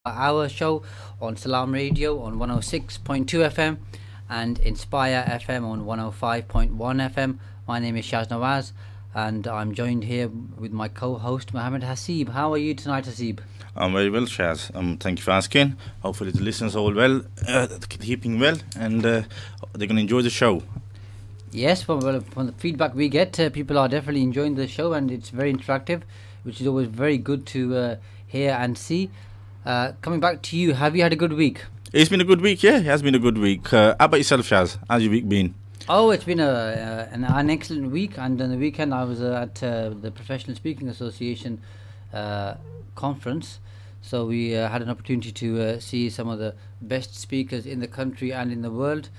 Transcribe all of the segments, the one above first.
Hour show on Salaam Radio on 106.2 FM and Inspire FM on 105.1 FM. My name is Shaz and I'm joined here with my co-host Mohammed Haseeb. How are you tonight, Haseeb? I'm very well, Shaz. Thank you for asking. Hopefully the listeners are all well, keeping well, and they're going to enjoy the show. Yes, from the feedback we get, people are definitely enjoying the show, and it's very interactive, which is always very good to hear and see. Coming back to you, have you had a good week? It's been a good week, yeah. It has been a good week. How about yourself, Shaz? How's your week been? Oh, it's been an excellent week, and on the weekend I was at the Professional Speaking Association conference. So we had an opportunity to see some of the best speakers in the country and in the world,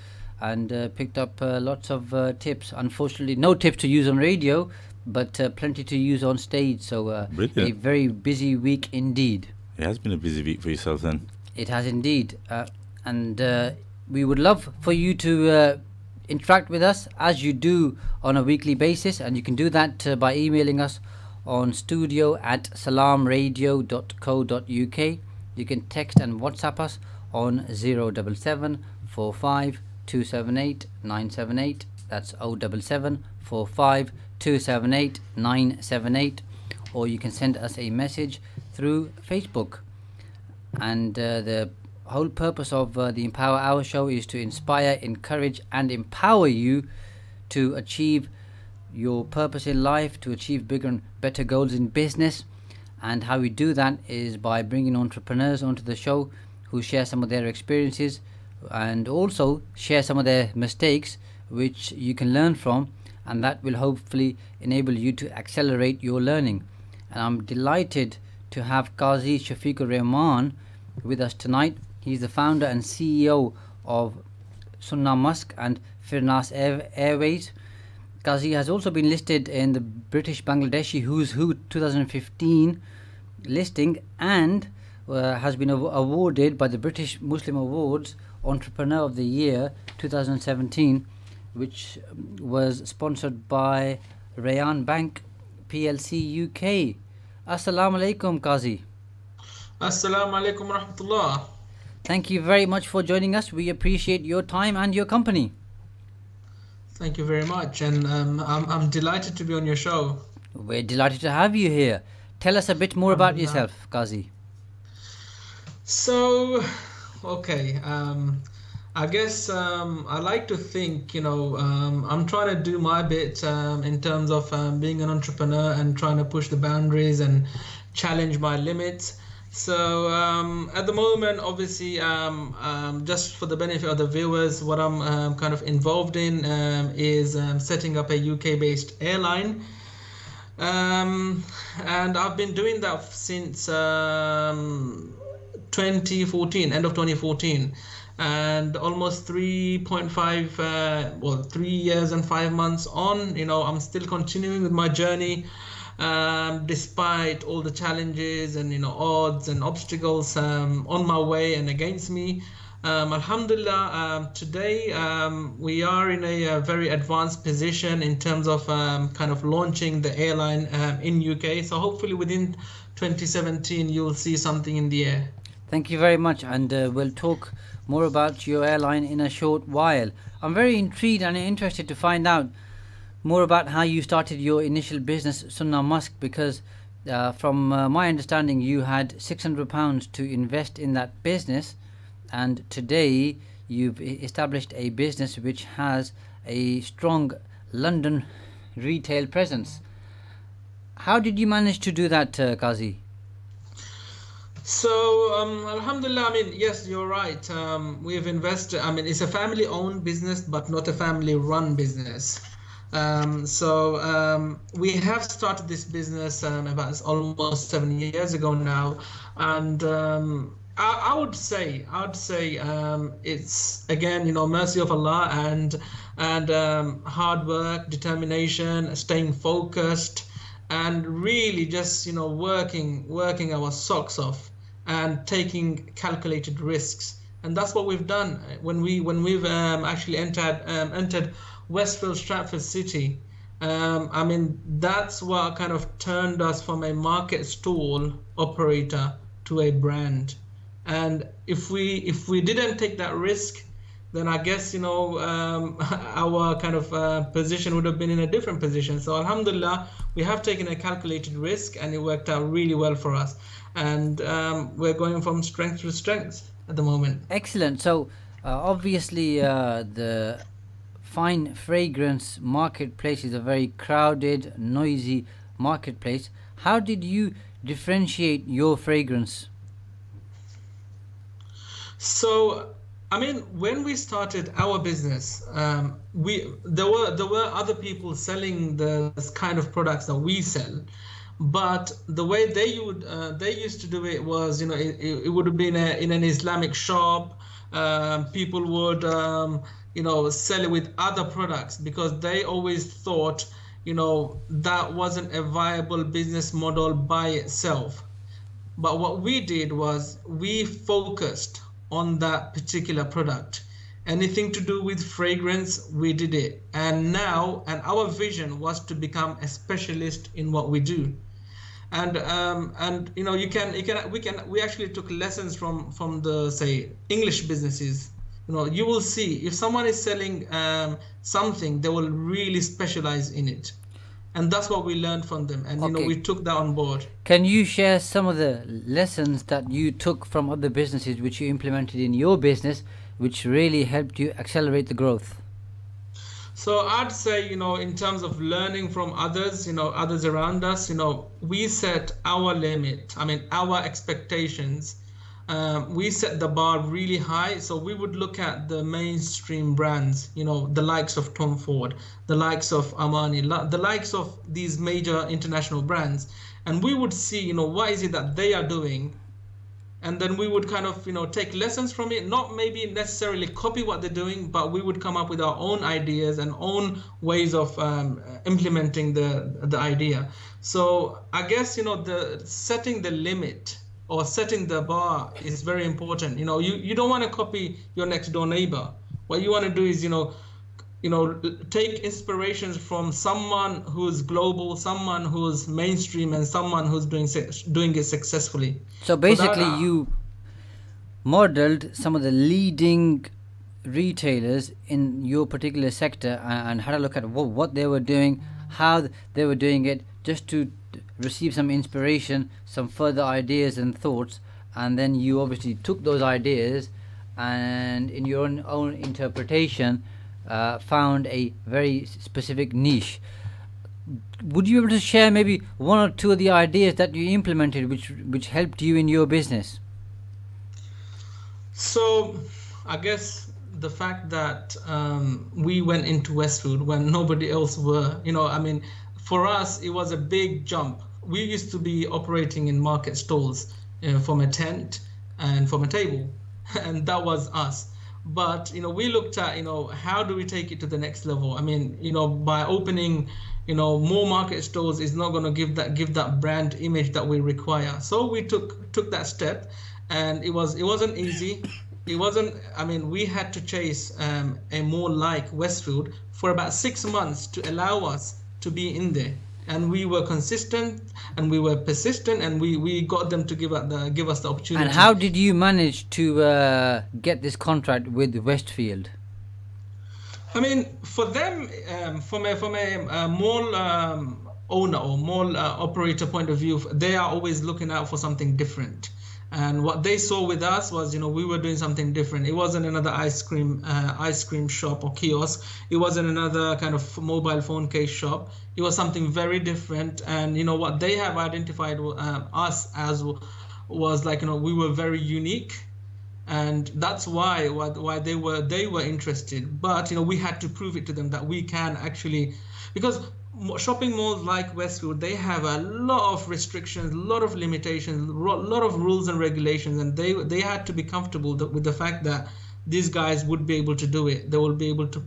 and picked up lots of tips. Unfortunately, no tips to use on radio, but plenty to use on stage. So a very busy week indeed. It has been a busy week for yourself then. It has indeed. And we would love for you to interact with us as you do on a weekly basis. And you can do that by emailing us on studio@salamradio.co.uk. You can text and WhatsApp us on 077 45 278 978. That's 077 45 278 978. Or you can send us a message through Facebook. And the whole purpose of the Empower Hour show is to inspire, encourage and empower you to achieve your purpose in life, to achieve bigger and better goals in business. And how we do that is by bringing entrepreneurs onto the show who share some of their experiences and also share some of their mistakes, which you can learn from, and that will hopefully enable you to accelerate your learning. And I'm delighted to have Qazi Shafiqur Rahman with us tonight. He's the founder and CEO of Sunnah Musk and Firnas Airways. Qazi has also been listed in the British Bangladeshi Who's Who 2015 listing, and has been awarded by the British Muslim Awards Entrepreneur of the Year 2017, which was sponsored by Rayan Bank PLC UK. Assalamu alaikum, Qazi. Assalamu alaikum rahmatullah. Thank you very much for joining us. We appreciate your time and your company. Thank you very much, and I'm delighted to be on your show. We're delighted to have you here. Tell us a bit more about yourself, Qazi. So, okay, I guess I like to think, I'm trying to do my bit in terms of being an entrepreneur and trying to push the boundaries and challenge my limits. So at the moment, obviously, just for the benefit of the viewers, what I'm kind of involved in is setting up a UK-based airline. And I've been doing that since 2014, end of 2014. And almost 3 years and 5 months on, I'm still continuing with my journey, despite all the challenges and odds and obstacles on my way and against me. Alhamdulillah, today we are in a very advanced position in terms of kind of launching the airline in UK. So hopefully within 2017 you'll see something in the air. Thank you very much, and we'll talk more about your airline in a short while. I'm very intrigued and interested to find out more about how you started your initial business, Sunnah Musk, because from my understanding you had £600 to invest in that business, and today you've established a business which has a strong London retail presence. How did you manage to do that, Qazi? So, alhamdulillah, yes, you're right. We've invested, it's a family-owned business, but not a family-run business. We have started this business about almost 7 years ago now. And I would say it's, again, mercy of Allah and hard work, determination, staying focused, and really just, working our socks off and taking calculated risks. And that's what we've done when we've actually entered Westfield Stratford City. That's what kind of turned us from a market stall operator to a brand. And if we didn't take that risk, then I guess our kind of position would have been in a different position. So Alhamdulillah, we have taken a calculated risk, and it worked out really well for us. And we're going from strength to strength at the moment. Excellent. So obviously the fine fragrance marketplace is a very crowded, noisy marketplace. How did you differentiate your fragrance? So, I mean, when we started our business, there were other people selling the kind of products that we sell, but the way they used to do it was, it would have been in an Islamic shop. People would sell it with other products, because they always thought that wasn't a viable business model by itself. But what we did was we focused on that particular product. Anything to do with fragrance, we did it. And our vision was to become a specialist in what we do. And we actually took lessons from the, say, English businesses. You will see if someone is selling something, they will really specialize in it. And that's what we learned from them. And, we took that on board. Can you share some of the lessons that you took from other businesses which you implemented in your business, which really helped you accelerate the growth? So I'd say, in terms of learning from others, others around us, we set our limit. I mean, our expectations. We set the bar really high, so we would look at the mainstream brands, the likes of Tom Ford, the likes of Armani, the likes of these major international brands, and we would see, what is it that they are doing, and then we would kind of, take lessons from it, not maybe necessarily copy what they're doing, but we would come up with our own ideas and own ways of implementing the idea. So I guess, the setting the limit or setting the bar is very important. You don't want to copy your next door neighbor. What you want to do is, take inspirations from someone who's global, someone who's mainstream, and someone who's doing it successfully. So basically, you modeled some of the leading retailers in your particular sector and had a look at what they were doing, how they were doing it, just to receive some inspiration, some further ideas and thoughts, and then you obviously took those ideas and in your own interpretation found a very specific niche. Would you be able to share maybe one or two of the ideas that you implemented which helped you in your business? So I guess the fact that we went into Westfield when nobody else were, for us, it was a big jump. We used to be operating in market stalls from a tent and from a table, and that was us. But, we looked at, how do we take it to the next level? By opening, more market stalls is not going to give that brand image that we require. So we took that step, and it wasn't easy. It wasn't, we had to chase a mall like Westfield for about 6 months to allow us to be in there, and we were consistent and we were persistent, and we got them to give us the opportunity. And how did you manage to get this contract with Westfield? For them, from a mall owner or mall operator point of view, they are always looking out for something different. And what they saw with us was, we were doing something different. It wasn't another ice cream shop or kiosk. It wasn't another kind of mobile phone case shop. It was something very different. And what they have identified us as was like, we were very unique, and that's why they were interested. But we had to prove it to them that we can actually, because shopping malls like Westfield, they have a lot of restrictions, a lot of limitations, a lot of rules and regulations, and they had to be comfortable with the fact that these guys would be able to do it. They will be able to,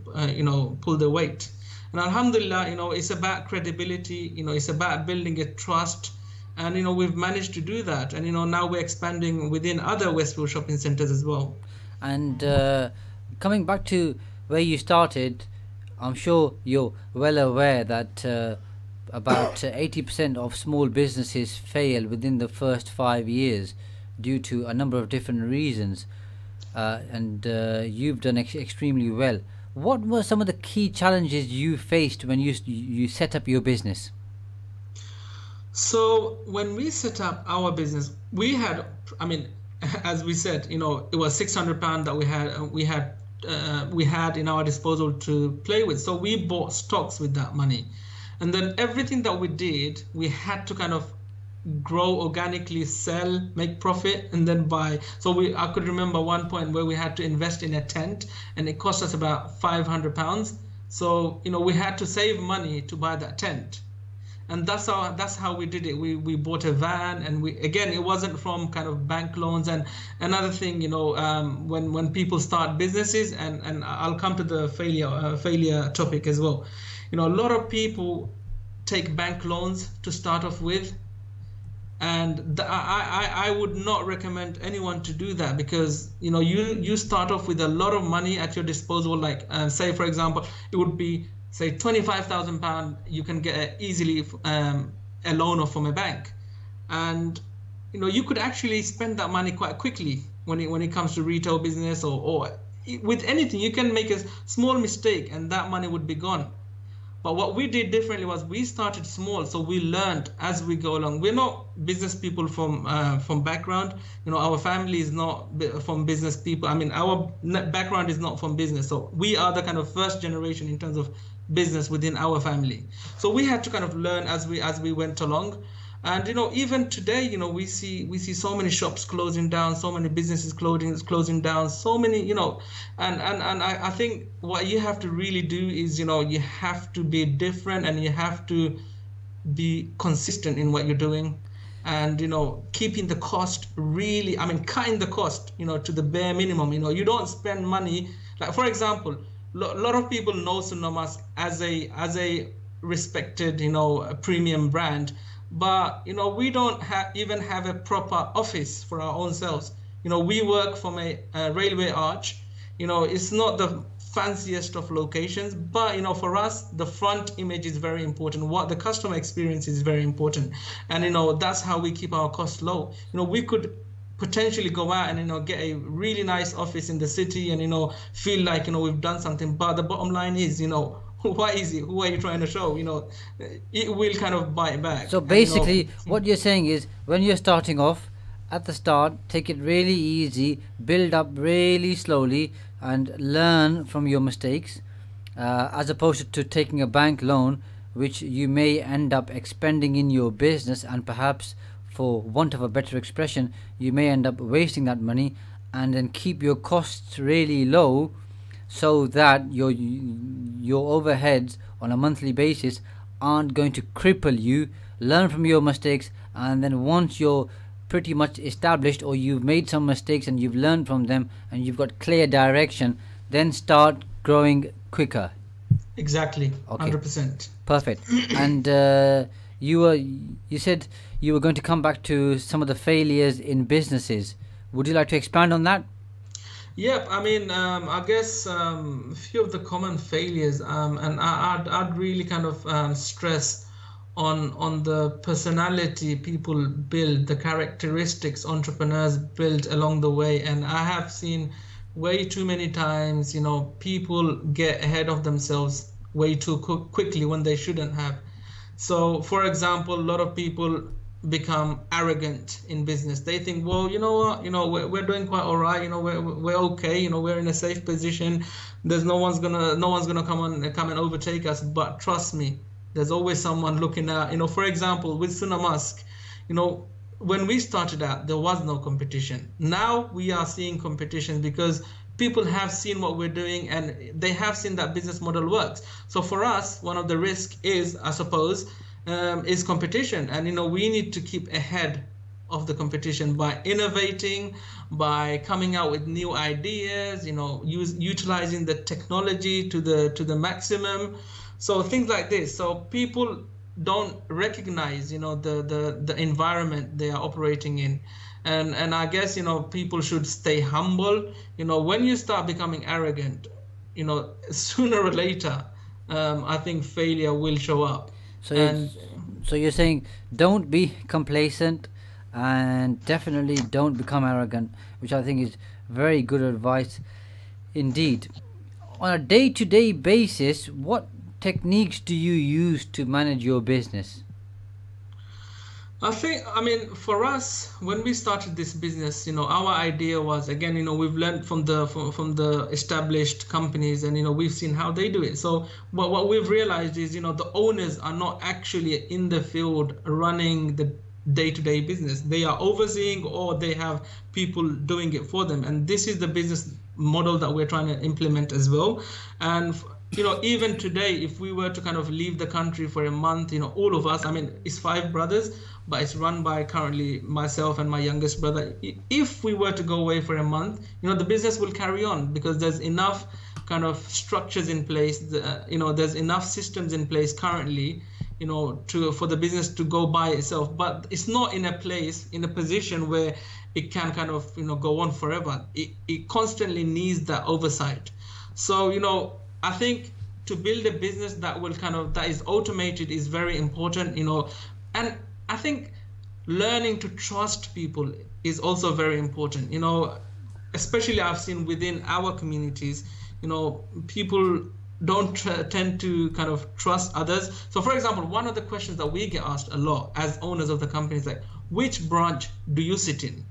pull their weight. And Alhamdulillah, it's about credibility. It's about building a trust, and we've managed to do that. And now we're expanding within other Westfield shopping centers as well. And coming back to where you started, I'm sure you're well aware that about 80% of small businesses fail within the first 5 years. due to a number of different reasons, and you've done extremely well. What were some of the key challenges you faced when you set up your business? So when we set up our business, we had, I mean, as we said, it was £600 that we had in our disposal to play with. So we bought stocks with that money, and then everything that we did, we had to kind of grow organically, sell, make profit, and then buy. So I could remember one point where we had to invest in a tent, and it cost us about £500. So we had to save money to buy that tent. And that's how we did it. We bought a van, and it wasn't from kind of bank loans. And another thing, when people start businesses, and I'll come to the failure topic as well. A lot of people take bank loans to start off with, and I would not recommend anyone to do that, because you start off with a lot of money at your disposal. Like say for example, it would be, say, £25,000, you can get easily a loan from a bank, and you could actually spend that money quite quickly when it comes to retail business, or with anything. You can make a small mistake and that money would be gone. But what we did differently was we started small, so we learned as we go along. We're not business people from background. Our family is not from business people. I mean, our background is not from business. So we are the kind of first generation in terms of business within our family. So we had to kind of learn as we went along. And even today, we see so many shops closing down, so many businesses closing down, so many, and I think what you have to really do is, you have to be different, and you have to be consistent in what you're doing, and keeping the cost really, I mean, cutting the cost, to the bare minimum. You don't spend money, like for example, a lot of people know Sunamask as a respected, premium brand. But we don't even have a proper office for our own selves. We work from a railway arch. It's not the fanciest of locations, but for us, the front image is very important. What the customer experience is very important, and that's how we keep our costs low. We could potentially go out and get a really nice office in the city, and feel like we've done something. But the bottom line is, what is it? Who are you trying to show? It will kind of bite back. So basically, what you're saying is, when you're starting off, at the start, take it really easy, build up really slowly, and learn from your mistakes, as opposed to taking a bank loan, which you may end up expending in your business, and perhaps, for want of a better expression, you may end up wasting that money, and then keep your costs really low, so that your overheads on a monthly basis aren't going to cripple you. Learn from your mistakes, and then once you're pretty much established, or you've made some mistakes and you've learned from them and you've got clear direction, then start growing quicker. Exactly. Okay. 100%. Perfect. And you said you were going to come back to some of the failures in businesses. Would you like to expand on that? Yep, I mean, I guess a few of the common failures, and I'd really kind of stress on the personality people build, the characteristics entrepreneurs build along the way. And I have seen way too many times, people get ahead of themselves way too quickly when they shouldn't have. So, for example, a lot of people become arrogant in business. They think, well, you know what, we're doing quite all right, we're okay, we're in a safe position. There's no one's gonna come and overtake us. But trust me, there's always someone looking out. For example, with Sunamask, when we started out, there was no competition. Now we are seeing competition because people have seen what we're doing, and they have seen that business model works. So for us, one of the risks is, I suppose, is competition. And we need to keep ahead of the competition by innovating, by coming out with new ideas, utilizing the technology to the maximum. So things like this. So people don't recognize the environment they are operating in. And I guess people should stay humble. When you start becoming arrogant, sooner or later, I think failure will show up. So you're saying, don't be complacent, and definitely don't become arrogant, which I think is very good advice indeed. On a day-to-day basis, what techniques do you use to manage your business? I mean, for us, when we started this business, our idea was, again, we've learned from the established companies, and we've seen how they do it. So what we've realized is, the owners are not actually in the field running the day-to-day business. They are overseeing, or they have people doing it for them. And this is the business model that we're trying to implement as well. And even today, if we were to kind of leave the country for a month, all of us, I mean, it's 5 brothers, but it's run by currently myself and my youngest brother. If we were to go away for a month, the business will carry on, because there's enough kind of structures in place, there's enough systems in place currently, for the business to go by itself. But it's not in a position where it can kind of, go on forever. It constantly needs that oversight. So, I think to build a business that is automated is very important, and I think learning to trust people is also very important, especially I've seen within our communities, people don't tend to kind of trust others. So for example, one of the questions that we get asked a lot as owners of the company is like, which branch do you sit in?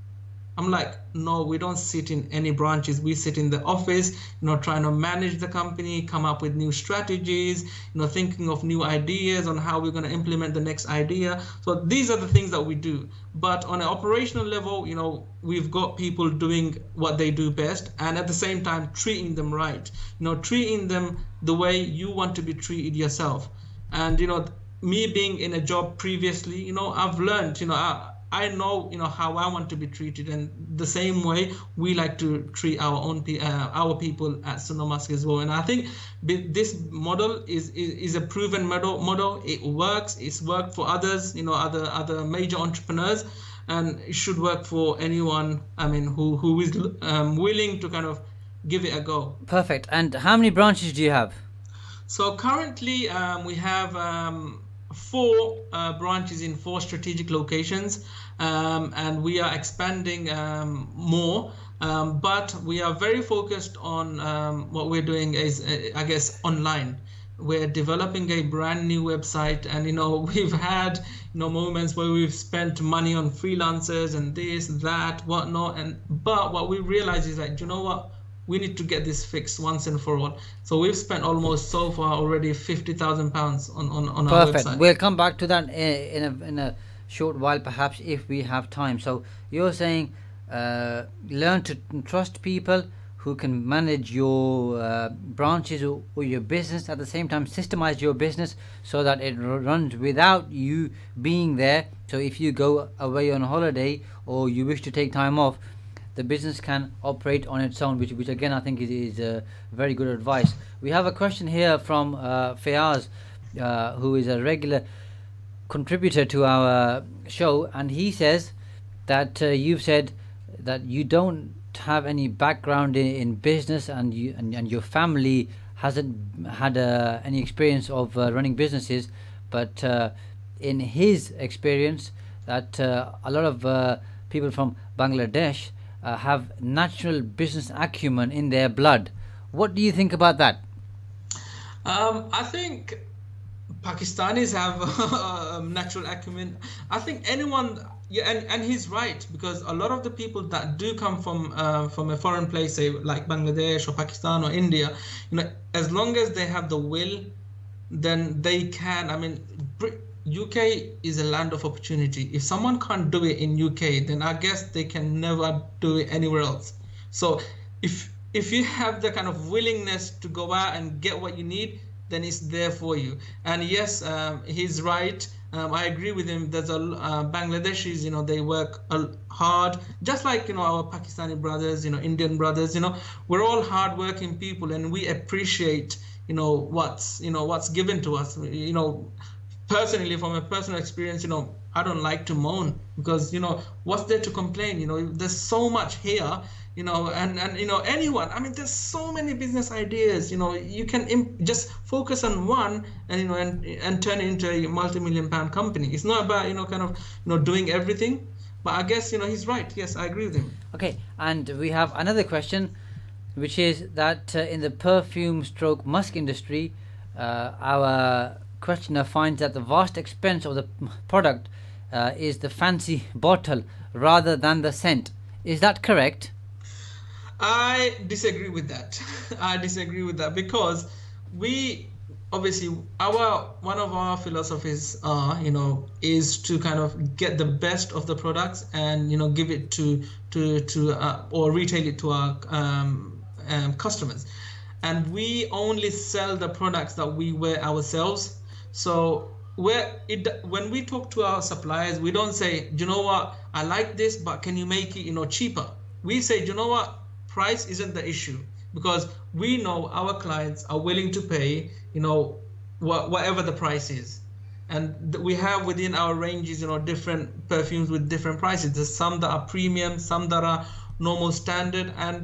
I'm like, no, we don't sit in any branches. We sit in the office, trying to manage the company, come up with new strategies, thinking of new ideas on how we're going to implement the next idea. So these are the things that we do. But on an operational level, we've got people doing what they do best, and at the same time treating them right, treating them the way you want to be treated yourself. And, me being in a job previously, I've learned, I know, how I want to be treated, and the same way we like to treat our people at Sonomask as well. And I think this model is a proven model. It works. It's worked for others, other major entrepreneurs, and it should work for anyone. I mean, who is willing to kind of give it a go. Perfect. And how many branches do you have? So currently we have 4 branches in 4 strategic locations, and we are expanding more, but we are very focused on what we're doing is, I guess, online. We're developing a brand new website, and we've had moments where we've spent money on freelancers and this, that, whatnot, but what we realize is that, what, we need to get this fixed once and for all. So we've spent almost so far already £50,000 on our website. We'll come back to that in a short while, perhaps, if we have time. So you're saying learn to trust people who can manage your branches or your business, at the same time systemize your business so that it runs without you being there. So if you go away on holiday or you wish to take time off, the business can operate on its own, which again I think is very good advice. We have a question here from Fayaz, who is a regular contributor to our show, and he says that you've said that you don't have any background in business, and your family hasn't had any experience of running businesses, but in his experience that a lot of people from Bangladesh have natural business acumen in their blood. What do you think about that? I think Pakistanis have natural acumen. I think anyone, and he's right, because a lot of the people that do come from a foreign place, say like Bangladesh or Pakistan or India, as long as they have the will, then they can. I mean, UK is a land of opportunity. If someone can't do it in UK, then I guess they can never do it anywhere else. So if you have the kind of willingness to go out and get what you need, then it's there for you. And yes, he's right. I agree with him. There's Bangladeshis, they work hard, just like our Pakistani brothers, Indian brothers. We're all hardworking people, and we appreciate what's given to us. Personally, from a personal experience, I don't like to moan, because what's there to complain? There's so much here, and anyone. I mean, there's so many business ideas. You can just focus on one, and turn it into a multi-million-pound company. It's not about kind of doing everything, But I guess, he's right. Yes, I agree with him. Okay, and we have another question, which is that in the perfume stroke musk industry, our questioner finds that the vast expense of the product is the fancy bottle rather than the scent. Is that correct? I disagree with that. I disagree with that because we obviously one of our philosophies is to kind of get the best of the products and give it to or retail it to our customers, and we only sell the products that we wear ourselves. So when we talk to our suppliers, we don't say, do you know what, I like this, but can you make it cheaper? We say, do you know what, price isn't the issue, because we know our clients are willing to pay whatever the price is, and we have within our ranges different perfumes with different prices. There's some that are premium, some that are normal standard, and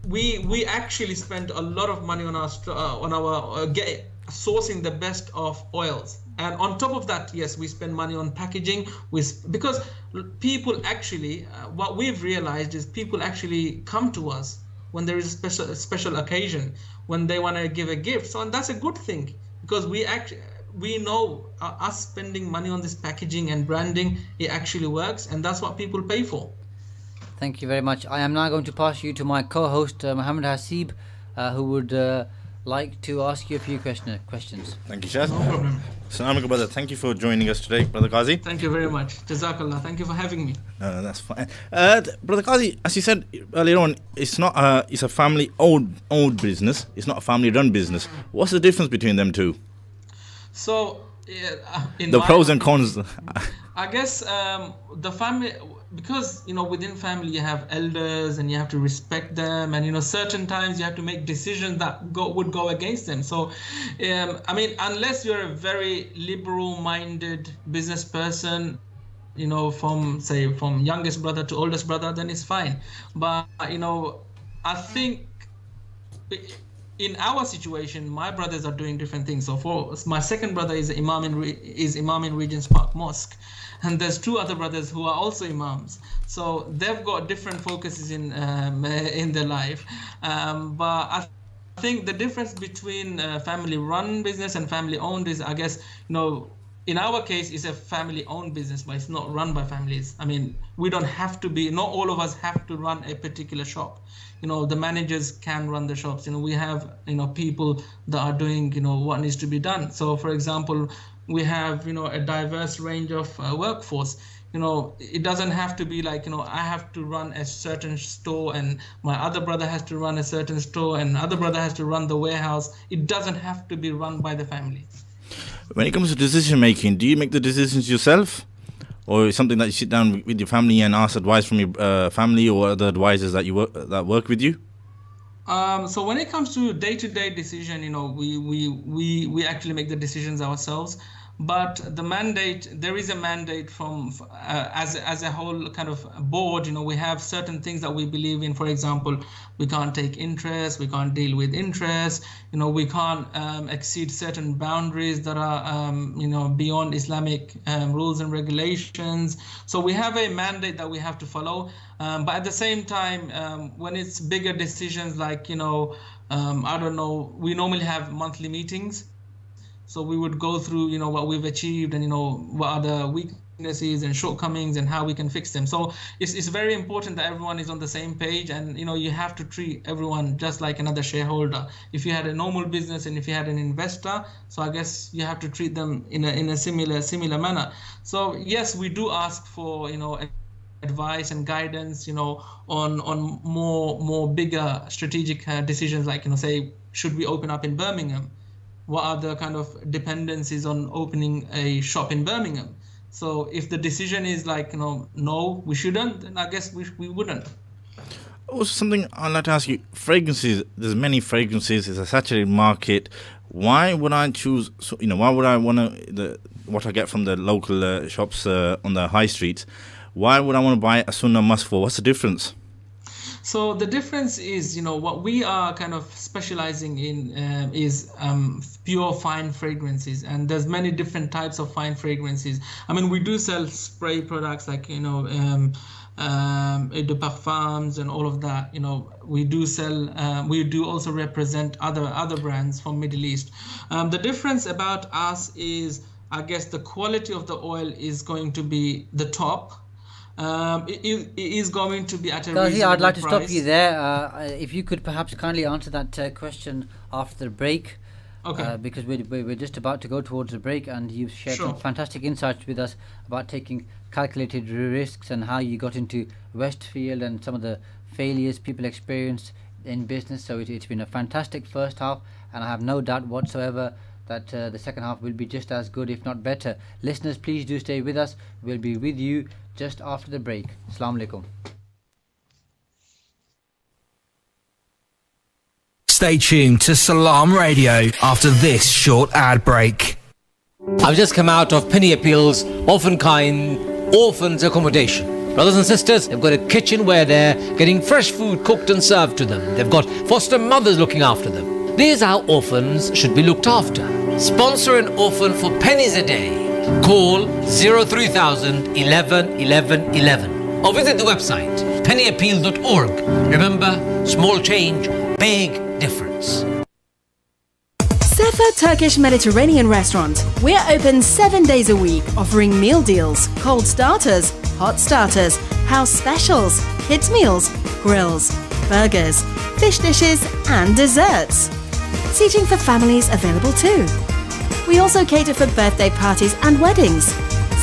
we actually spend a lot of money on our sourcing the best of oils. And on top of that, yes, we spend money on packaging because people actually, what we've realized is people actually come to us when there is a special occasion, when they want to give a gift. So, and that's a good thing, because we know us spending money on this packaging and branding, it actually works, and that's what people pay for. Thank you very much. I am now going to pass you to my co-host, Mohammed Haseeb, who would like to ask you a few questions. Thank you, Shaz. No problem. Assalamu alaikum, brother. Thank you for joining us today, Brother Qazi. Thank you very much. Jazakallah. Thank you for having me. That's fine. Brother Qazi, as you said earlier on, it's a family-owned business. It's not a family-run business. What's the difference between them two? So, the pros and cons. I guess the family, because within family you have elders and you have to respect them, and certain times you have to make decisions that would go against them. So unless you're a very liberal-minded business person, from youngest brother to oldest brother, then it's fine. But I think in our situation, my brothers are doing different things. So for my second brother is imam in Regent's Park Mosque, and there's two other brothers who are also imams. So they've got different focuses in their life. But I think the difference between family-run business and family-owned is, I guess, in our case, it's a family-owned business, but it's not run by families. I mean, we don't have to be. Not all of us have to run a particular shop. The managers can run the shops. We have people that are doing what needs to be done. So for example, we have a diverse range of workforce. It doesn't have to be like I have to run a certain store and my other brother has to run a certain store and other brother has to run the warehouse. It doesn't have to be run by the family. When it comes to decision making, do you make the decisions yourself? Or is it something that you sit down with your family and ask advice from your family or other advisors that work with you? So when it comes to day-to-day decision, we actually make the decisions ourselves. But there is a mandate from as a whole kind of board. We have certain things that we believe in. For example, we can't take interest, we can't deal with interest. We can't exceed certain boundaries that are beyond Islamic rules and regulations. So we have a mandate that we have to follow. But at the same time, when it's bigger decisions like I don't know, we normally have monthly meetings. So we would go through, what we've achieved and, what are the weaknesses and shortcomings and how we can fix them. So it's very important that everyone is on the same page, and, you have to treat everyone just like another shareholder. If you had a normal business and if you had an investor, so I guess you have to treat them in a similar manner. So yes, we do ask for, advice and guidance, on more bigger strategic decisions, like, say, should we open up in Birmingham? What are the kind of dependencies on opening a shop in Birmingham? So if the decision is like, no, we shouldn't, then I guess we wouldn't. Also, something I'd like to ask you, fragrances, there's many fragrances, it's a saturated market. Why would I choose, why would I want what I get from the local shops on the high streets, why would I want to buy a Sunnah Musk for? What's the difference? So the difference is, what we are kind of specializing in is pure fine fragrances, and there's many different types of fine fragrances. I mean, we do sell spray products like, de parfums and all of that. We do sell, we do also represent other brands from Middle East. The difference about us is, I guess, the quality of the oil is going to be the top. It is going to be at a reasonable price. I'd like to stop you there. If you could perhaps kindly answer that question after the break. Okay. Because we're just about to go towards the break, and you've shared some fantastic insights with us about taking calculated risks and how you got into Westfield and some of the failures people experience in business. So it's been a fantastic first half, and I have no doubt whatsoever that the second half will be just as good, if not better. Listeners, please do stay with us. We'll be with you just after the break. Assalamu alaikum. Stay tuned to Salaam Radio after this short ad break. I've just come out of Penny Appeal's Orphankind Orphans Accommodation. Brothers and sisters, they've got a kitchen where they're getting fresh food cooked and served to them. They've got foster mothers looking after them. Here's how orphans should be looked after. Sponsor an orphan for pennies a day. Call 03000 11 11 11 or visit the website pennyappeal.org. Remember, small change, big difference. Sefa Turkish Mediterranean Restaurant. We're open 7 days a week, offering meal deals, cold starters, hot starters, house specials, kids meals, grills, burgers, fish dishes and desserts. Seating for families available too. We also cater for birthday parties and weddings.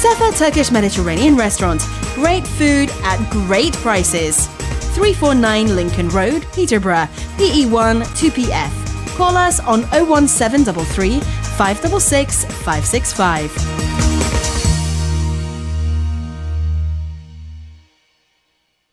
Sefa Turkish Mediterranean Restaurant. Great food at great prices. 349 Lincoln Road, Peterborough, PE1 2PF. Call us on 01733 566 565.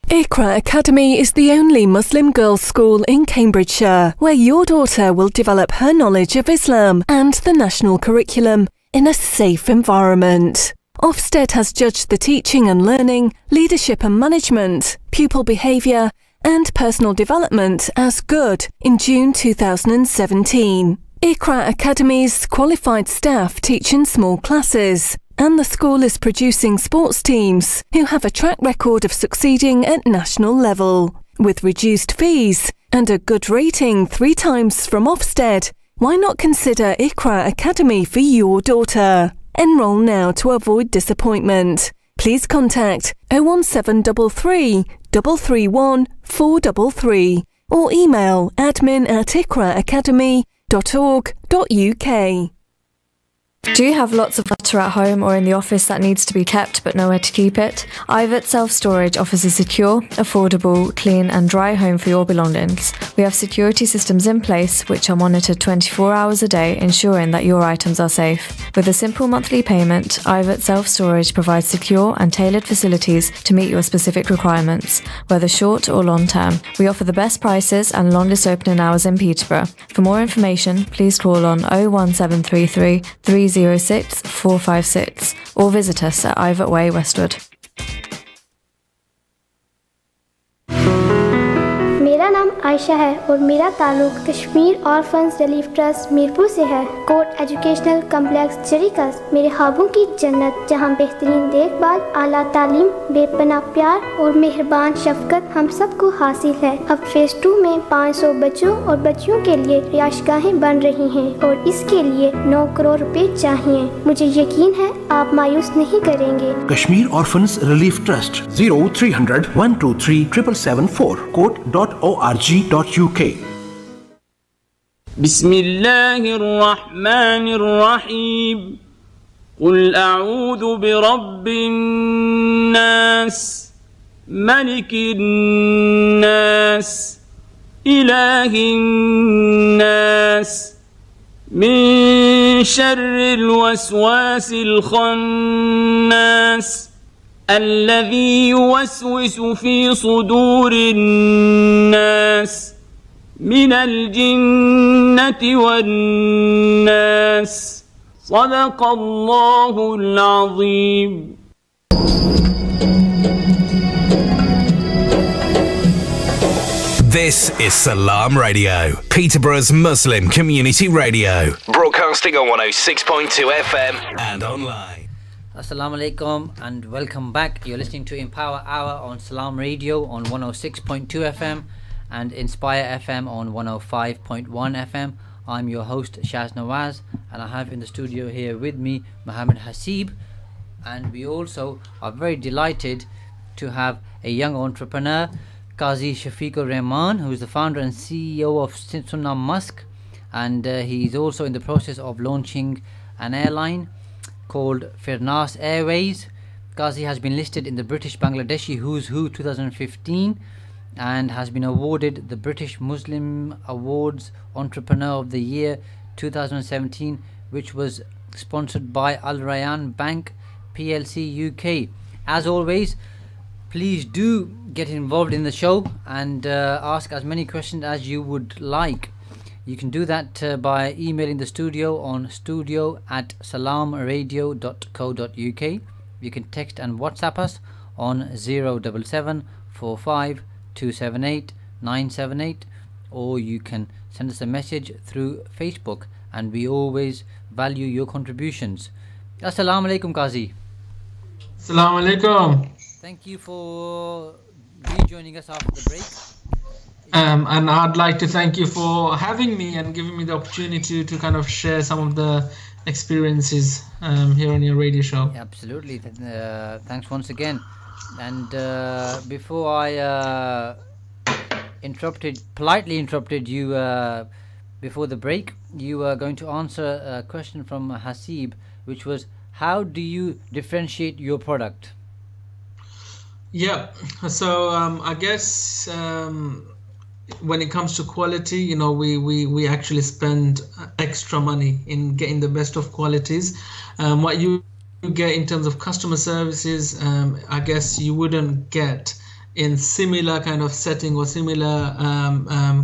Iqra Academy is the only Muslim girls' school in Cambridgeshire where your daughter will develop her knowledge of Islam and the national curriculum in a safe environment. Ofsted has judged the teaching and learning, leadership and management, pupil behaviour and personal development as good in June 2017. Iqra Academy's qualified staff teach in small classes, and the school is producing sports teams who have a track record of succeeding at national level. With reduced fees and a good rating 3 times from Ofsted, why not consider Iqra Academy for your daughter? Enroll now to avoid disappointment. Please contact 01733 331 433 or email admin@iqraacademy.org.uk. Do you have lots of clutter at home or in the office that needs to be kept but nowhere to keep it? Ivet Self-Storage offers a secure, affordable, clean and dry home for your belongings. We have security systems in place which are monitored 24 hours a day, ensuring that your items are safe. With a simple monthly payment, Ivet Self-Storage provides secure and tailored facilities to meet your specific requirements, whether short or long term. We offer the best prices and longest opening hours in Peterborough. For more information, please call on 01733 306 456 or visit us at Ivet Way, Westwood. मेरा नाम आयशा है और मेरा ताल्लुक Kashmir orphans relief trust Mirpur से है। Court educational complex जरीकस मेरे ख्वाबों की जन्नत, जहां बेहतरीन देखभाल, आला तालीम, बेपनाह प्यार और मेहरबान शफकत हम सबको हासिल है। अब फेज 2 में 500 बच्चों और बच्चियों के लिए रिहायशगाहें बन रही हैं और इसके लिए 9 करोड़ रुपए चाहिए। मुझे यकीन है आप मायूस नहीं करेंगे। Kashmir orphans relief trust 0300 123 774 court.org.uk. بسم الله الرحمن الرحيم. قل أعوذ برب الناس ملك الناس إله الناس من شر الوسواس الخناس الذي يوسوس في صدور الناس من الجنة والناس. صدق الله العظيم. This is Salaam Radio, Peterborough's Muslim community radio. Broadcasting on 106.2 FM and online. Assalamu alaikum and welcome back. You're listening to Empower Hour on Salaam Radio on 106.2 FM and Inspire FM on 105.1 FM. I'm your host Shaz Nawaz, and I have in the studio here with me Shaz Haseeb, and we also are very delighted to have a young entrepreneur, Qazi Shafiqur Rahman, who is the founder and CEO of Sunnah Musk, and he's also in the process of launching an airline called Firnas Airways. Qazi has been listed in the British Bangladeshi Who's Who 2015 and has been awarded the British Muslim Awards Entrepreneur of the Year 2017, which was sponsored by Al Rayyan Bank PLC UK. As always, please do get involved in the show and ask as many questions as you would like. You can do that by emailing the studio on studio@salamradio.co.uk. You can text and WhatsApp us on 077 45 278 978, or you can send us a message through Facebook, and we always value your contributions. Assalamu alaikum, Qazi. Assalamu alaikum. Thank you for rejoining us after the break. And I'd like to thank you for having me and giving me the opportunity to kind of share some of the experiences here on your radio show. Absolutely. Thanks once again. And before I politely interrupted you before the break, you were going to answer a question from Haseeb, which was, how do you differentiate your product? Yeah, so I guess when it comes to quality, you know, we actually spend extra money in getting the best of qualities. What you get in terms of customer services, I guess you wouldn't get in similar kind of setting or similar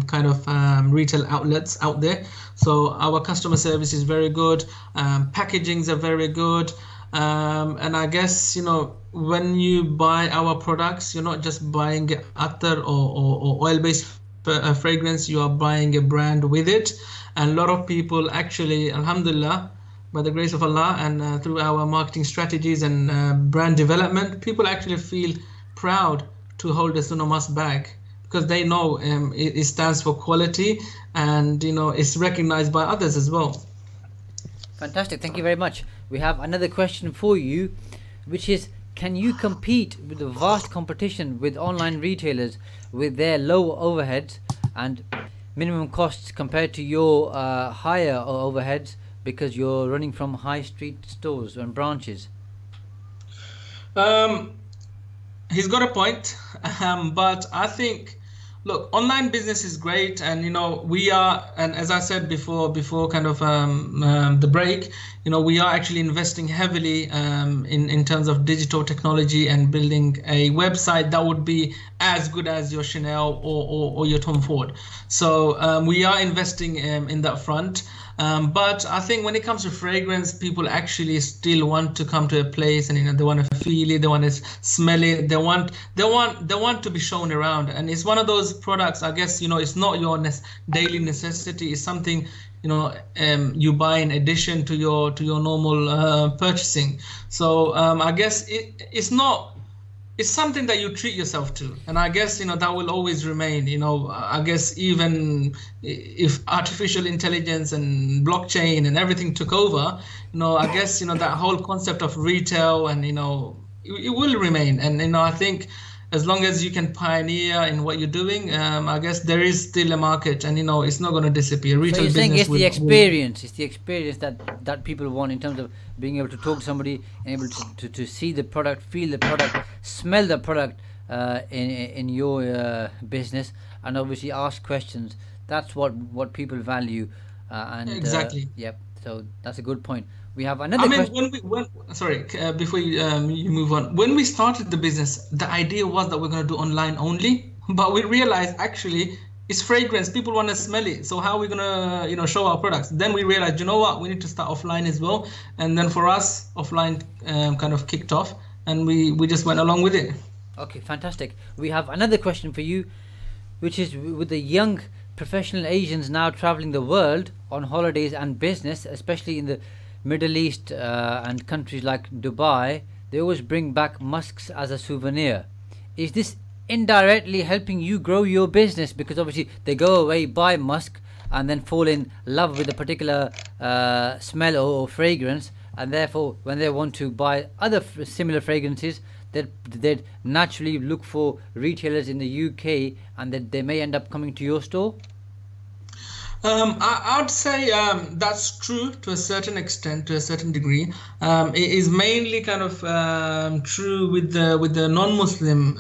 kind of retail outlets out there. So our customer service is very good, packagings are very good, and I guess, you know, when you buy our products, you're not just buying attar or oil-based fragrance, you are buying a brand with it. And a lot of people actually, alhamdulillah, by the grace of Allah and through our marketing strategies and brand development, people actually feel proud to hold a Sunnah Musk bag, because they know it stands for quality, and you know, it's recognized by others as well. Fantastic, thank you very much. We have another question for you, which is, can you compete with the vast competition with online retailers with their low overheads and minimum costs compared to your higher overheads, because you're running from high street stores and branches? He's got a point, but I think, look, online business is great, and you know, we are, and as I said before kind of the break, you know, we are actually investing heavily in terms of digital technology and building a website that would be as good as your Chanel or your Tom Ford. So we are investing in that front. But I think when it comes to fragrance, people actually still want to come to a place, and you know, they want to feel it, they want to smell it, they want to be shown around. And it's one of those products, I guess, you know, it's not your daily necessity. It's something, you know, you buy in addition to your normal purchasing. So I guess it's something that you treat yourself to, and I guess, you know, that will always remain. You know, I guess even if artificial intelligence and blockchain and everything took over, you know, I guess, you know, that whole concept of retail, and you know, it will remain. And you know, I think as long as you can pioneer in what you're doing, I guess there is still a market, and you know, it's not going to disappear. Retail so you're saying business it's the experience, it's the experience that people want, in terms of being able to talk to somebody and able to see the product, feel the product, smell the product in your business, and obviously ask questions. That's what people value. And exactly. Yep. So that's a good point. We have another question. Before you move on, when we started the business, the idea was that we're going to do online only, but we realized actually it's fragrance. People want to smell it. So how are we going to, you know, show our products? Then we realized, you know what, we need to start offline as well. And then for us, offline kind of kicked off, and we just went along with it. Okay, fantastic. We have another question for you, which is with the young professional Asians now traveling the world on holidays and business, especially in the Middle East and countries like Dubai, they always bring back musks as a souvenir. Is this indirectly helping you grow your business? Because obviously they go away, buy musk, and then fall in love with a particular smell or fragrance, and therefore when they want to buy other similar fragrances, they'd naturally look for retailers in the UK, and that they may end up coming to your store. I'd say that's true to a certain extent, to a certain degree. It is mainly kind of true with the non-Muslim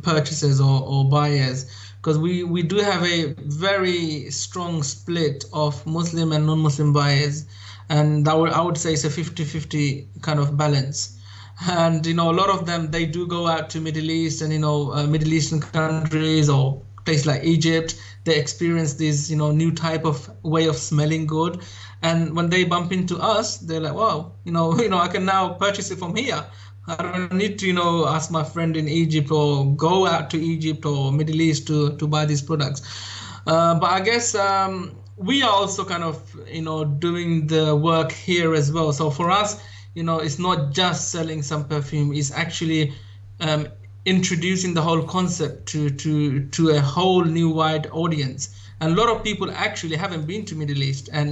purchasers or buyers, because we do have a very strong split of Muslim and non-Muslim buyers, and I would say it's a 50-50 kind of balance. And a lot of them, they do go out to Middle East and Middle Eastern countries or places like Egypt. They experience this new type of way of smelling good, and when they bump into us, they're like, wow, I can now purchase it from here. I don't need to ask my friend in Egypt or go out to Egypt or Middle East to buy these products. But I guess we are also kind of doing the work here as well. So for us, it's not just selling some perfume, it's actually introducing the whole concept to a whole new wide audience. And a lot of people actually haven't been to Middle East, and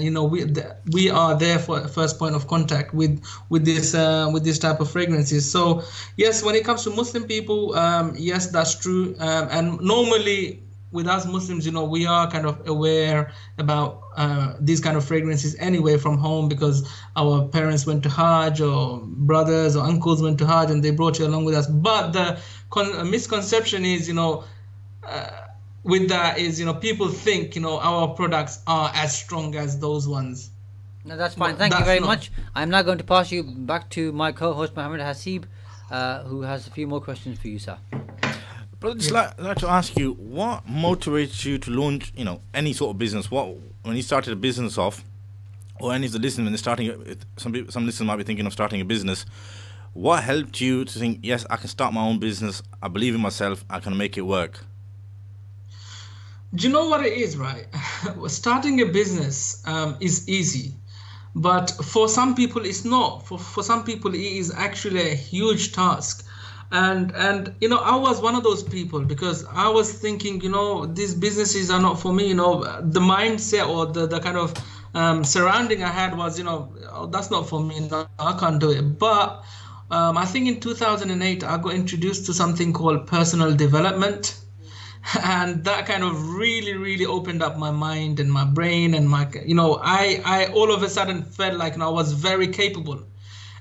we are there for a first point of contact with this type of fragrances. So yes, when it comes to Muslim people, yes, that's true. And normally with us Muslims, we are kind of aware about these kind of fragrances anyway from home, because our parents went to Hajj, or brothers or uncles went to Hajj, and they brought you along with us. But the misconception is, with that is, people think, our products are as strong as those ones. No, that's fine. Thank you very much. I'm now going to pass you back to my co-host, Mohammed Haseeb, who has a few more questions for you, sir. But I'd just like to ask you, what motivates you to launch, any sort of business? When you started a business off, or any of the listeners when they're starting, some listeners might be thinking of starting a business. What helped you to think, yes, I can start my own business, I believe in myself, I can make it work? Do you know what it is, right? Starting a business is easy, but for some people it's not. For some people it is actually a huge task. And I was one of those people, because I was thinking, these businesses are not for me. The mindset or the kind of surrounding I had was, oh, that's not for me. No, I can't do it. But I think in 2008 I got introduced to something called personal development, and that kind of really opened up my mind and my brain, and I all of a sudden felt like I was very capable.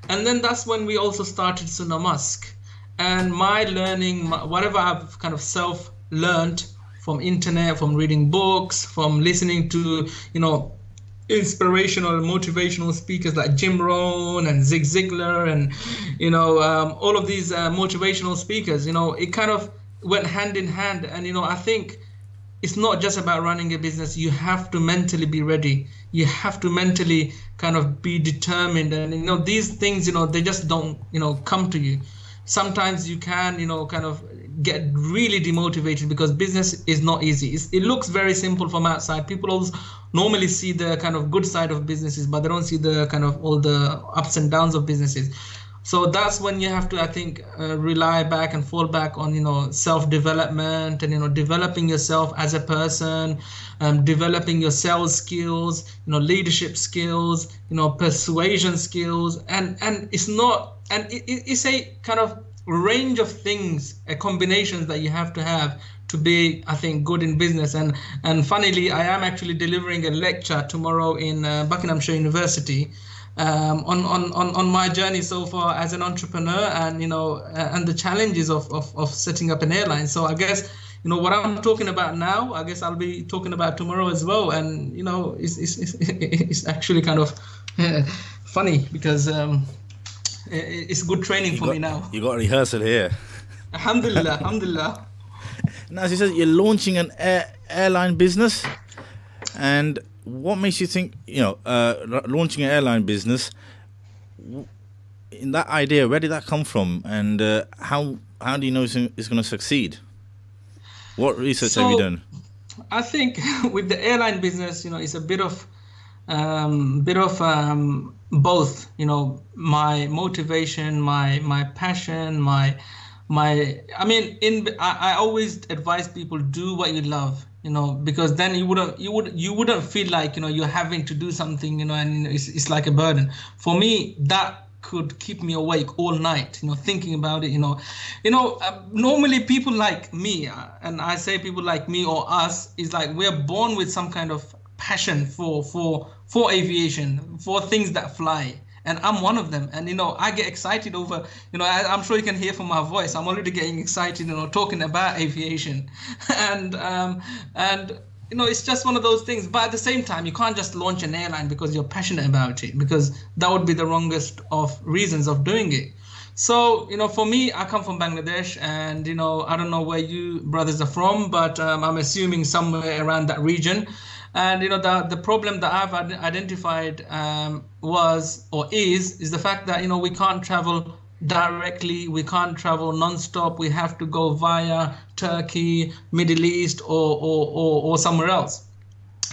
And then that's when we also started Sunnah Musk. And my learning, whatever I've kind of self-learned from internet, from reading books, from listening to, inspirational, motivational speakers like Jim Rohn and Zig Ziglar and, all of these motivational speakers, it kind of went hand in hand. And, I think it's not just about running a business. You have to mentally be ready. You have to mentally kind of be determined. And, these things, they just don't, come to you. Sometimes you can, kind of get really demotivated, because business is not easy. It looks very simple from outside. People always normally see the kind of good side of businesses, but they don't see the kind of all the ups and downs of businesses. So that's when you have to, I think, rely back and fall back on, self-development and, developing yourself as a person, developing your sales skills, leadership skills, persuasion skills. And it's not, and it's a kind of range of things, combinations that you have to be, I think, good in business. And funnily, I am actually delivering a lecture tomorrow in Buckinghamshire University on my journey so far as an entrepreneur, and and the challenges of setting up an airline. So I guess what I'm talking about now, I guess I'll be talking about tomorrow as well. And it's actually kind of funny, because it's good training for me now. You got a rehearsal here. Alhamdulillah, alhamdulillah. Now, as you said, you're launching an airline business, and what makes you think, launching an airline business? In that idea, where did that come from, and how do you know it's going to succeed? What research have you done? I think with the airline business, it's a bit of both. My motivation, my passion, I always advise people, do what you love, because then you wouldn't feel like you're having to do something, and it's like a burden. For me, that could keep me awake all night, thinking about it. Normally people like me, and I say people like me or us, is like we're born with some kind of passion for aviation, for things that fly. And I'm one of them. And, I get excited over, I'm sure you can hear from my voice, I'm already getting excited, talking about aviation. And it's just one of those things. But at the same time, you can't just launch an airline because you're passionate about it, because that would be the wrongest of reasons of doing it. So, for me, I come from Bangladesh, and, I don't know where you brothers are from, but I'm assuming somewhere around that region. And, the problem that I've identified is the fact that, we can't travel directly, we can't travel non-stop, we have to go via Turkey, Middle East, or somewhere else.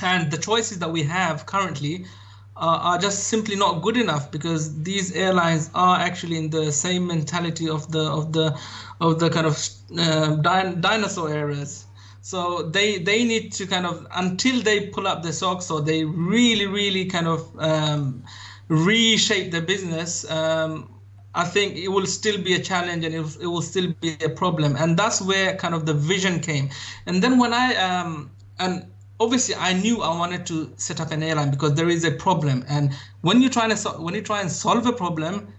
And the choices that we have currently are just simply not good enough, because these airlines are actually in the same mentality of the kind of dinosaur eras. So they need to kind of, until they pull up their socks, or they really kind of reshape their business, I think it will still be a challenge, and it will still be a problem. And that's where kind of the vision came. And then when and obviously I knew I wanted to set up an airline because there is a problem. And when you try and solve a problem,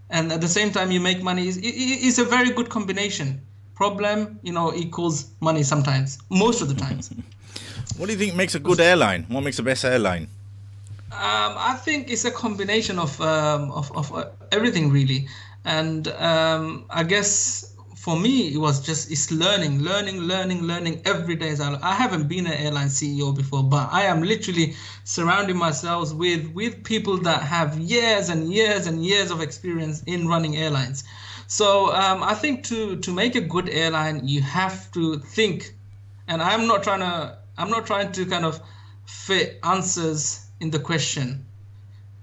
and at the same time you make money, it's a very good combination. Problem, equals money sometimes, most of the times. What do you think makes a good airline? What makes the best airline? I think it's a combination of everything, really. And I guess for me, it's learning every day. I haven't been an airline CEO before, but I am literally surrounding myself with people that have years and years and years of experience in running airlines. So I think to make a good airline, you have to think, and I'm not trying to kind of fit answers in the question,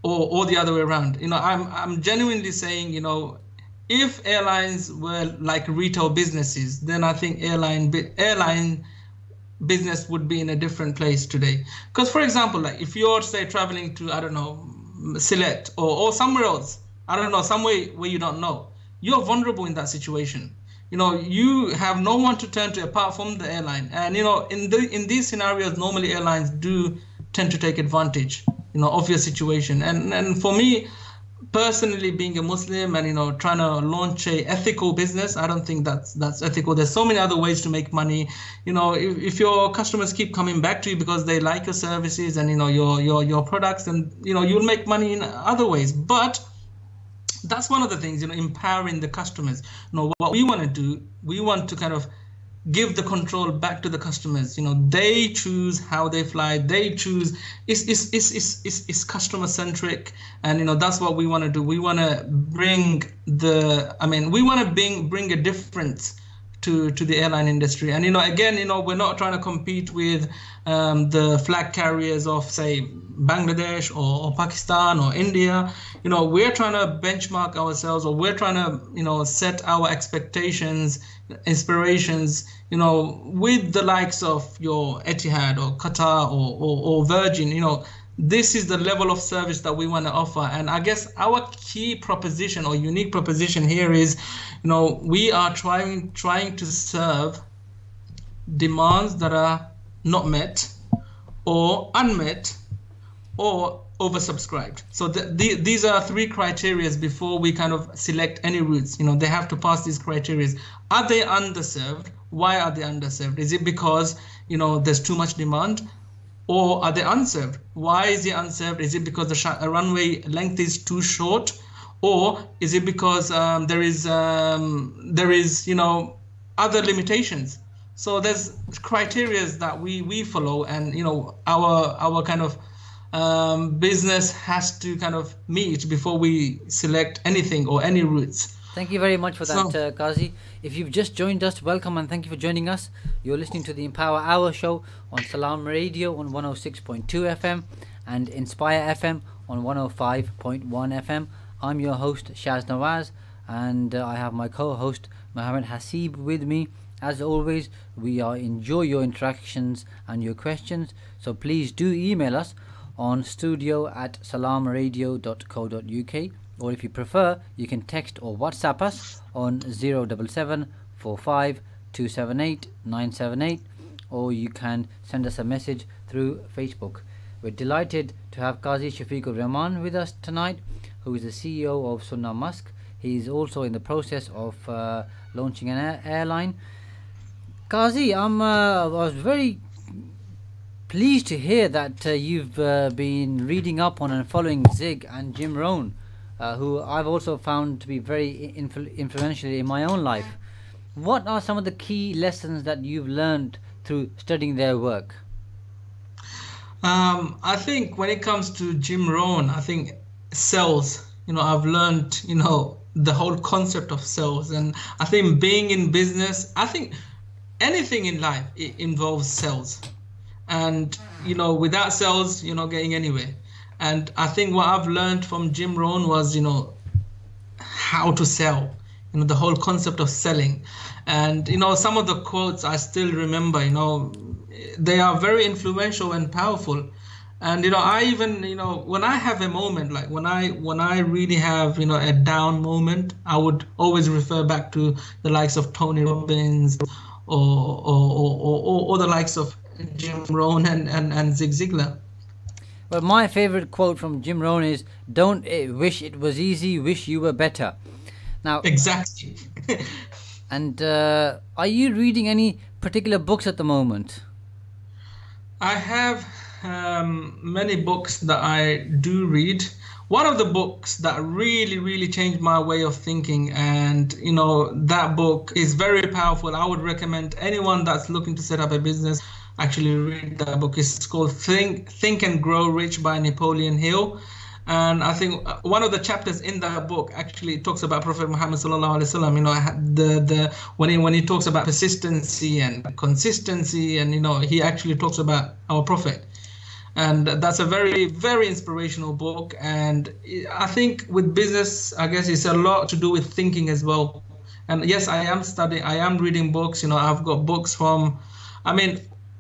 or the other way around. I'm genuinely saying, if airlines were like retail businesses, then I think airline business would be in a different place today. Because, for example, like if you're, say, traveling to, I don't know, Sylhet or somewhere else, I don't know, somewhere where you don't know, you're vulnerable in that situation. You have no one to turn to apart from the airline. And, in these scenarios, normally airlines do tend to take advantage, of your situation. And for me, personally, being a Muslim and, trying to launch a ethical business, I don't think that's ethical. There's so many other ways to make money. If your customers keep coming back to you because they like your services and, your products, then, you'll make money in other ways. But that's one of the things, empowering the customers. What we want to do, we want to kind of give the control back to the customers. They choose how they fly. They choose. It's customer centric, and that's what we want to do. We want to bring bring a difference to the airline industry. And again, we're not trying to compete with the flag carriers of, say, Bangladesh or Pakistan or India. We're trying to benchmark ourselves, or we're trying to set our expectations, inspirations, with the likes of your Etihad or Qatar or Virgin. This is the level of service that we want to offer. And I guess our key proposition or unique proposition here is, we are trying to serve demands that are not met or unmet or oversubscribed. So these are three criteria before we kind of select any routes. They have to pass these criteria. Are they underserved? Why are they underserved? Is it because, there's too much demand? Or are they unserved? Why is it unserved? Is it because the runway length is too short? Or is it because there is other limitations? So there's criteria that we follow, and our kind of business has to kind of meet before we select anything or any routes. Thank you very much for that, Qazi. If you've just joined us, welcome and thank you for joining us. You're listening to the Empower Hour show on Salaam Radio on 106.2 FM and Inspire FM on 105.1 FM. I'm your host, Shaz Nawaz, and I have my co-host, Mohammed Haseeb, with me. As always, we enjoy your interactions and your questions, so please do email us on studio@salamradio.co.uk, or if you prefer, you can text or WhatsApp us on 077 45 278 978, or you can send us a message through Facebook. We're delighted to have Qazi Shafiqur Rahman with us tonight, who is the CEO of Sunnah Musk. He's also in the process of launching an airline. Qazi, I was very pleased to hear that you've been reading up on and following Zig and Jim Rohn, who I've also found to be very influential in my own life. What are some of the key lessons that you've learned through studying their work? I think when it comes to Jim Rohn, I think sales, I've learned, the whole concept of sales. And I think being in business, I think anything in life, it involves sales. And, without sales, you're not getting anywhere. And I think what I've learned from Jim Rohn was, how to sell, the whole concept of selling. And, some of the quotes I still remember, they are very influential and powerful. And, I even, when I have a moment, like when I really have, a down moment, I would always refer back to the likes of Tony Robbins or the likes of Jim Rohn and Zig Ziglar. Well, my favorite quote from Jim Rohn is, "Don't wish it was easy, wish you were better." Now, exactly. And are you reading any particular books at the moment? I have many books that I do read. One of the books that really, really changed my way of thinking, and that book is very powerful. I would recommend anyone that's looking to set up a business actually read that book. It's called Think and Grow Rich by Napoleon Hill. And I think one of the chapters in that book actually talks about Prophet Muhammad sallallahu alaihi wasallam. When he talks about persistency and consistency, and he actually talks about our Prophet. And that's a very, very inspirational book. And I think with business, I guess it's a lot to do with thinking as well. And yes, I am reading books. I've got books from,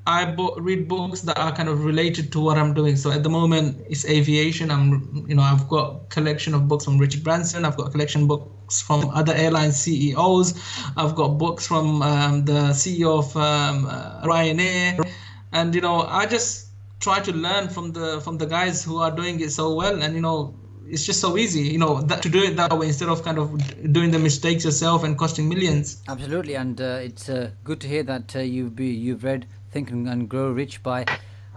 I read books that are kind of related to what I'm doing. So at the moment, it's aviation. I've got a collection of books from Richard Branson. I've got a collection of books from other airline CEOs. I've got books from the CEO of Ryanair. And, I just try to learn from the guys who are doing it so well. And, it's just so easy, to do it that way instead of kind of doing the mistakes yourself and costing millions. Absolutely. And it's good to hear that you've read Think and Grow Rich by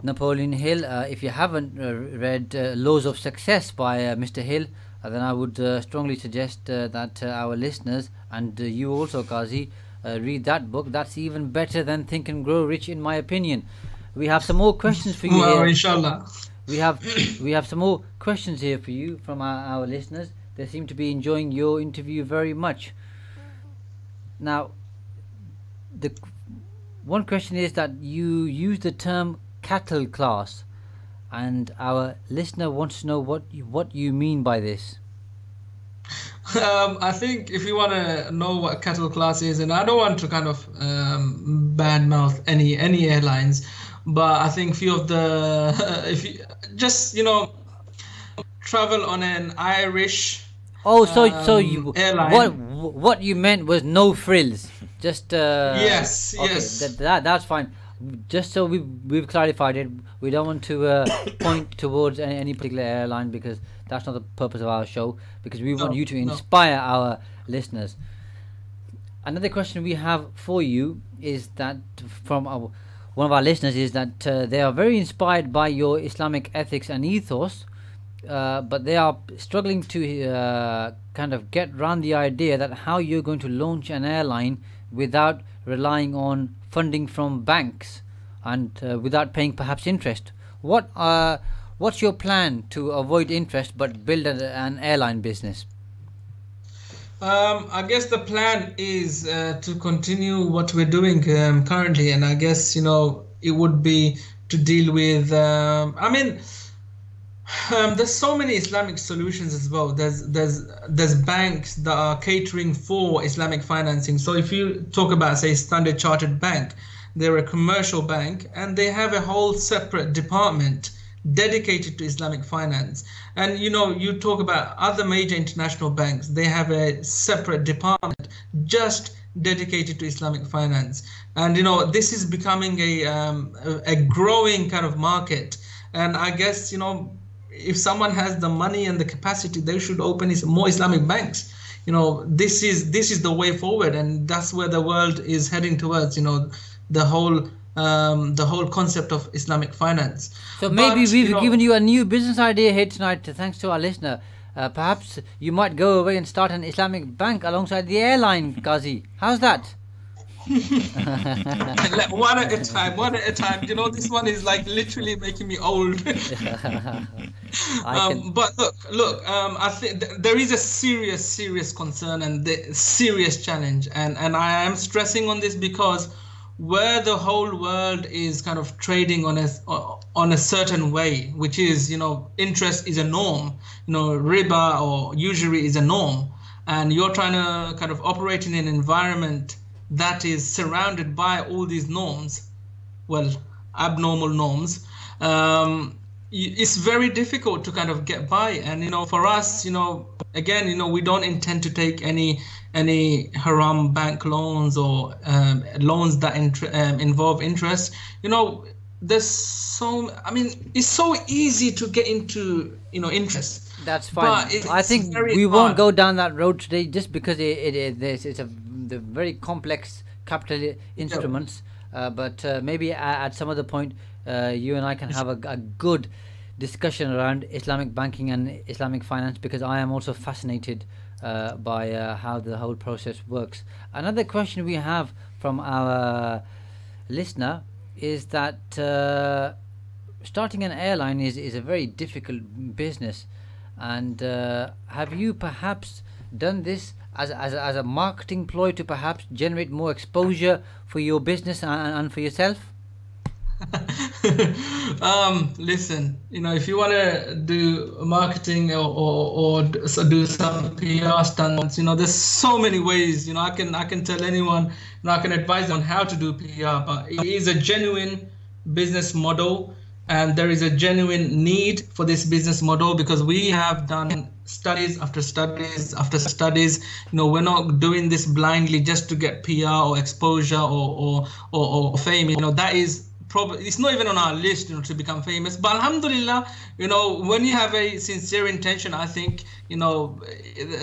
Napoleon Hill. If you haven't read Laws of Success by Mr. Hill, then I would strongly suggest that our listeners, and you also, Qazi, read that book. That's even better than Think and Grow Rich, in my opinion. We have some more questions for you. Well, here. inshallah. We have some more questions here for you from our listeners. They seem to be enjoying your interview very much. Now, the one question is that you use the term cattle class, and our listener wants to know what you mean by this. I think if you want to know what cattle class is, and I don't want to kind of badmouth any airlines, but I think few of the if you just travel on an Irish airline. What you meant was no frills. Just yes, okay, yes. That's fine. Just so we've clarified it, we don't want to point towards any particular airline, because that's not the purpose of our show. Because we want you to inspire our listeners. Another question we have for you is that from one of our listeners is that they are very inspired by your Islamic ethics and ethos, but they are struggling to kind of get around the idea that how you're going to launch an airline without relying on funding from banks and without paying perhaps interest. What's your plan to avoid interest but build an airline business? I guess the plan is to continue what we're doing currently, and I guess it would be to deal with. There's so many Islamic solutions as well. There's banks that are catering for Islamic financing. So if you talk about, say, Standard Chartered Bank, they're a commercial bank and they have a whole separate department dedicated to Islamic finance. And you talk about other major international banks, they have a separate department just dedicated to Islamic finance. And this is becoming a growing kind of market. And I guess if someone has the money and the capacity, they should open more Islamic banks. This is the way forward, and that's where the world is heading towards. The whole concept of Islamic finance. So maybe we've given you a new business idea here tonight, thanks to our listener. Perhaps you might go away and start an Islamic bank alongside the airline, Qazi. How's that? One at a time. This one is like literally making me old. But look. I think there is a serious concern and the serious challenge, and I am stressing on this because where the whole world is kind of trading on a certain way, which is interest is a norm, riba or usury is a norm, and you're trying to kind of operate in an environment that is surrounded by all these norms, abnormal norms, it's very difficult to kind of get by. And for us, again, we don't intend to take any haram bank loans or loans that involve interest. There's it's so easy to get into interest. That's fine. I think we won't go down that road today, just because it's the very complex capital instruments. But maybe at some other point, you and I can have a good discussion around Islamic banking and Islamic finance, because I am also fascinated by how the whole process works. Another question we have from our listener is that starting an airline is a very difficult business, and have you perhaps done this as a marketing ploy to perhaps generate more exposure for your business and for yourself? Listen, if you want to do marketing or do some PR stunts, there's so many ways. I can tell anyone, I can advise on how to do PR, but it is a genuine business model, and there is a genuine need for this business model, because we have done studies after studies after studies. We're not doing this blindly just to get PR or exposure or fame. That is probably, it's not even on our list, to become famous. But alhamdulillah, when you have a sincere intention, I think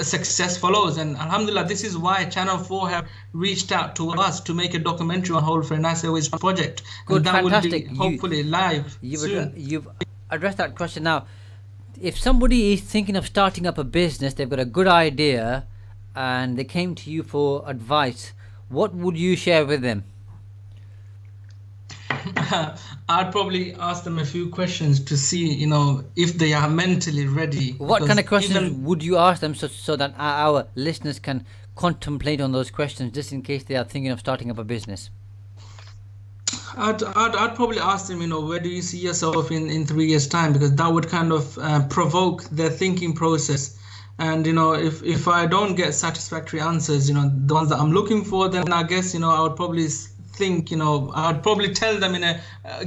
success follows. And alhamdulillah, this is why Channel 4 have reached out to us to make a documentary on Whole for Nice Airways project. Good, and that fantastic. Will be hopefully live soon. You've addressed that question. Now, if somebody is thinking of starting up a business, they've got a good idea, and they came to you for advice, what would you share with them? I'd probably ask them a few questions to see, if they are mentally ready. What kind of questions would you ask them so that our listeners can contemplate on those questions, just in case they are thinking of starting up a business? I'd probably ask them, where do you see yourself in 3 years' time? Because that would kind of provoke their thinking process. And, if I don't get satisfactory answers, the ones that I'm looking for, then I guess, I would probably think, I'd probably tell them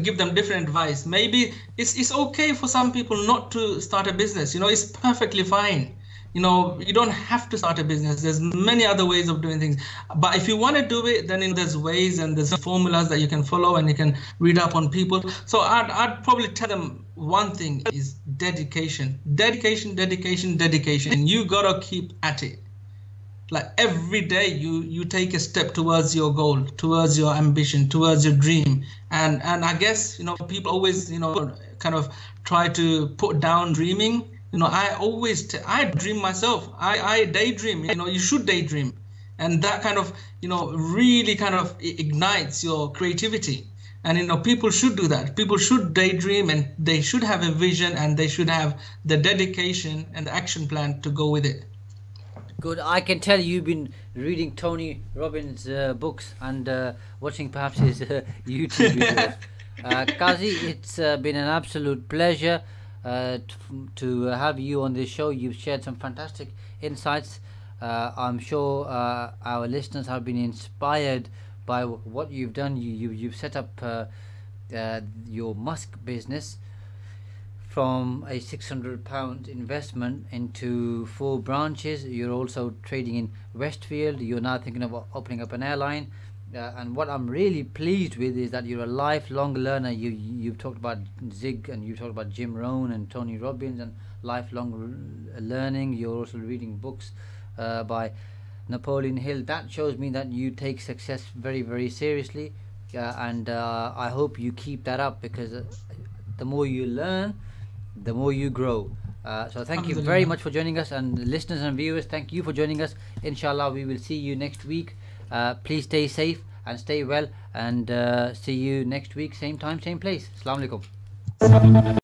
give them different advice. Maybe it's okay for some people not to start a business. It's perfectly fine. You don't have to start a business. There's many other ways of doing things. But if you want to do it, then there's ways and there's formulas that you can follow, and you can read up on people. So I'd probably tell them one thing is dedication. Dedication. You gotta keep at it. Like every day you take a step towards your goal, towards your ambition, towards your dream. And I guess, people always, kind of try to put down dreaming. I dream myself. I daydream. You should daydream, and that kind of really kind of ignites your creativity. And people should do that. People should daydream, and they should have a vision, and they should have the dedication and the action plan to go with it. Good. I can tell you've been reading Tony Robbins' books and watching perhaps his YouTube videos. Qazi, it's been an absolute pleasure to have you on this show. You've shared some fantastic insights. I'm sure our listeners have been inspired by what you've done. You've set up your musk business from a £600 investment into 4 branches. You're also trading in Westfield. You're now thinking of opening up an airline. And what I'm really pleased with is that you're a lifelong learner. You've talked about Zig, and you've talked about Jim Rohn and Tony Robbins, and lifelong learning. You're also reading books by Napoleon Hill. That shows me that you take success very, very seriously. And I hope you keep that up, because the more you learn, the more you grow. So thank you very much for joining us, and listeners and viewers, thank you for joining us. Inshallah, we will see you next week. Please stay safe and stay well, and see you next week, same time, same place. Assalamu alaikum.